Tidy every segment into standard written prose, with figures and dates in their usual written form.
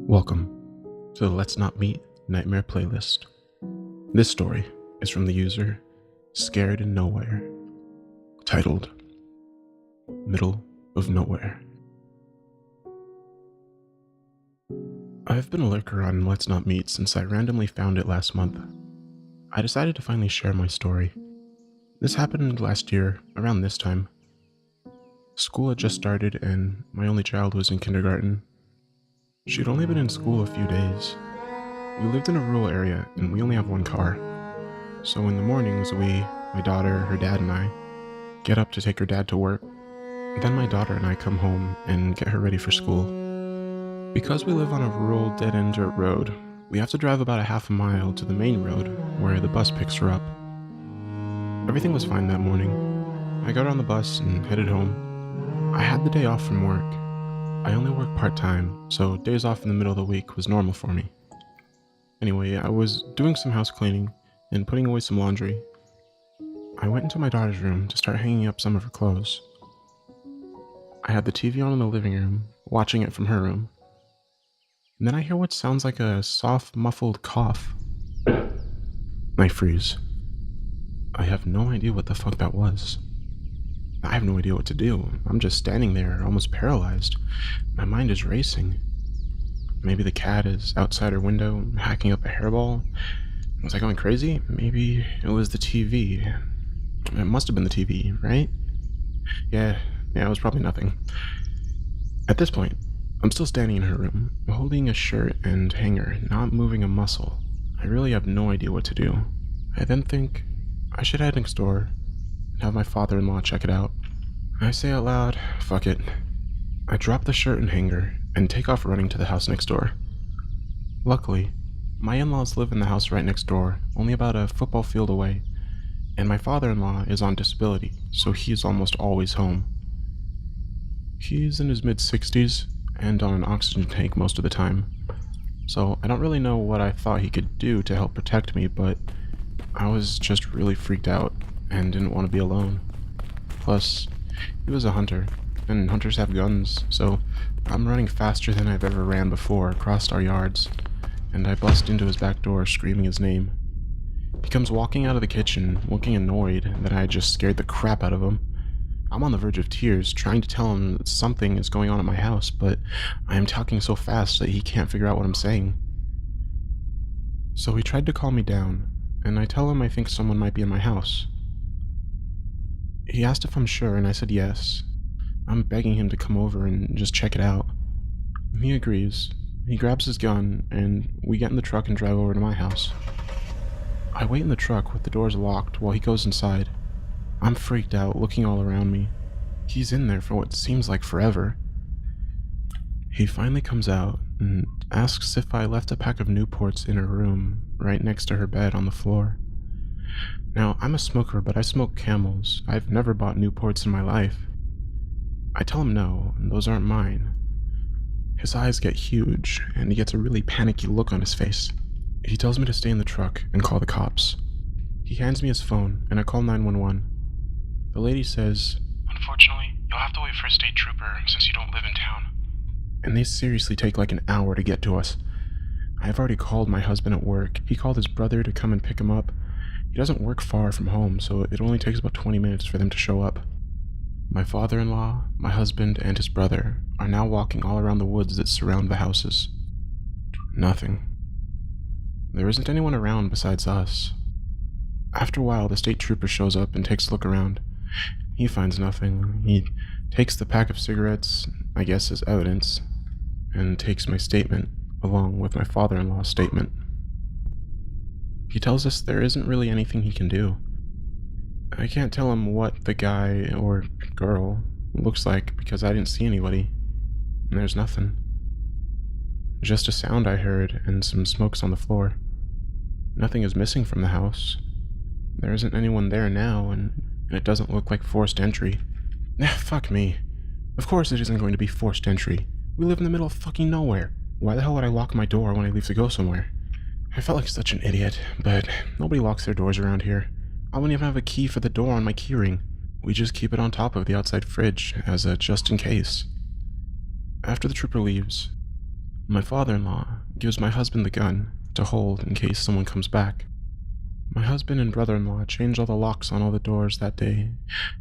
Welcome to the Let's Not Meet Nightmare playlist. This story is from the user Scaredinnowhere, titled Middle of Nowhere. I've been a lurker on Let's Not Meet since I randomly found it last month. I decided to finally share my story. This happened last year, around this time. School had just started and my only child was in kindergarten. She'd only been in school a few days. We lived in a rural area and we only have one car. So in the mornings my daughter, her dad and I, get up to take her dad to work. Then my daughter and I come home and get her ready for school. Because we live on a rural dead-end dirt road, we have to drive about a half a mile to the main road where the bus picks her up. Everything was fine that morning. I got on the bus and headed home. I had the day off from work. I only work part-time, so days off in the middle of the week was normal for me. Anyway, I was doing some house cleaning and putting away some laundry. I went into my daughter's room to start hanging up some of her clothes. I had the TV on in the living room, watching it from her room. And then I hear what sounds like a soft, muffled cough. I freeze. I have no idea what the fuck that was. I have no idea what to do. I'm just standing there, almost paralyzed. My mind is racing. Maybe the cat is outside her window, hacking up a hairball. Was I going crazy? Maybe it was the TV. It must have been the TV, right? Yeah, it was probably nothing. At this point, I'm still standing in her room, holding a shirt and hanger, not moving a muscle. I really have no idea what to do. I then think I should head next door and have my father-in-law check it out. I say out loud, fuck it. I drop the shirt and hanger and take off running to the house next door. Luckily, my in-laws live in the house right next door, only about a football field away, and my father-in-law is on disability, so he's almost always home. He's in his mid-60s and on an oxygen tank most of the time, so I don't really know what I thought he could do to help protect me, but I was just really freaked out and didn't want to be alone. Plus, he was a hunter, and hunters have guns, so I'm running faster than I've ever ran before across our yards, and I bust into his back door screaming his name. He comes walking out of the kitchen, looking annoyed that I just scared the crap out of him. I'm on the verge of tears, trying to tell him that something is going on at my house, but I am talking so fast that he can't figure out what I'm saying. So he tried to calm me down, and I tell him I think someone might be in my house. He asked if I'm sure, and I said yes. I'm begging him to come over and just check it out. He agrees. He grabs his gun, and we get in the truck and drive over to my house. I wait in the truck with the doors locked while he goes inside. I'm freaked out, looking all around me. He's in there for what seems like forever. He finally comes out and asks if I left a pack of Newports in her room, right next to her bed on the floor. Now, I'm a smoker, but I smoke Camels. I've never bought Newports in my life. I tell him no, and those aren't mine. His eyes get huge, and he gets a really panicky look on his face. He tells me to stay in the truck and call the cops. He hands me his phone, and I call 911. The lady says, "Unfortunately, you'll have to wait for a state trooper since you don't live in town." And they seriously take like an hour to get to us. I've already called my husband at work. He called his brother to come and pick him up. He doesn't work far from home, so it only takes about 20 minutes for them to show up. My father-in-law, my husband, and his brother are now walking all around the woods that surround the houses. Nothing. There isn't anyone around besides us. After a while, the state trooper shows up and takes a look around. He finds nothing. He takes the pack of cigarettes, I guess as evidence, and takes my statement, along with my father-in-law's statement. He tells us there isn't really anything he can do. I can't tell him what the guy, or girl, looks like because I didn't see anybody. And there's nothing. Just a sound I heard and some smokes on the floor. Nothing is missing from the house. There isn't anyone there now, and it doesn't look like forced entry. Fuck me. Of course it isn't going to be forced entry. We live in the middle of fucking nowhere. Why the hell would I lock my door when I leave to go somewhere? I felt like such an idiot, but nobody locks their doors around here. I wouldn't even have a key for the door on my keyring. We just keep it on top of the outside fridge as a just in case. After the trooper leaves, My father-in-law gives my husband the gun to hold in case someone comes back. My husband and brother-in-law changed all the locks on all the doors that day,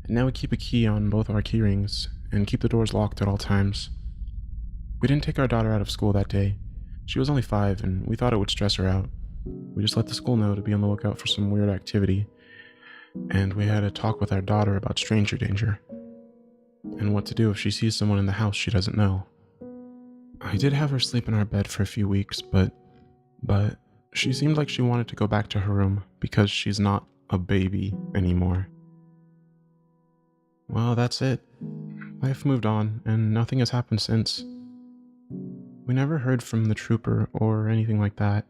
and now we keep a key on both our key rings and keep the doors locked at all times. We didn't take our daughter out of school that day. She was only 5 and we thought it would stress her out. We just let the school know to be on the lookout for some weird activity, and we had a talk with our daughter about stranger danger and what to do if she sees someone in the house she doesn't know. I did have her sleep in our bed for a few weeks, but she seemed like she wanted to go back to her room because she's not a baby anymore. Well, that's it. Life moved on, and nothing has happened since. We never heard from the trooper or anything like that.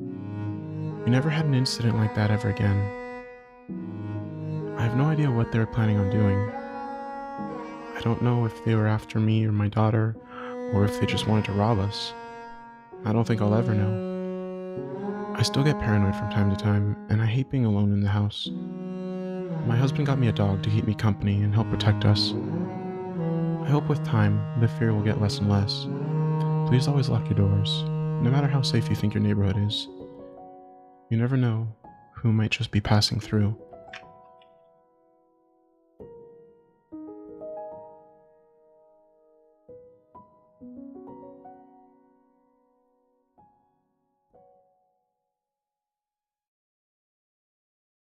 We never had an incident like that ever again. I have no idea what they were planning on doing. I don't know if they were after me or my daughter, or if they just wanted to rob us. I don't think I'll ever know. I still get paranoid from time to time, and I hate being alone in the house. My husband got me a dog to keep me company and help protect us. I hope with time, the fear will get less and less. Please always lock your doors, no matter how safe you think your neighborhood is. You never know who might just be passing through.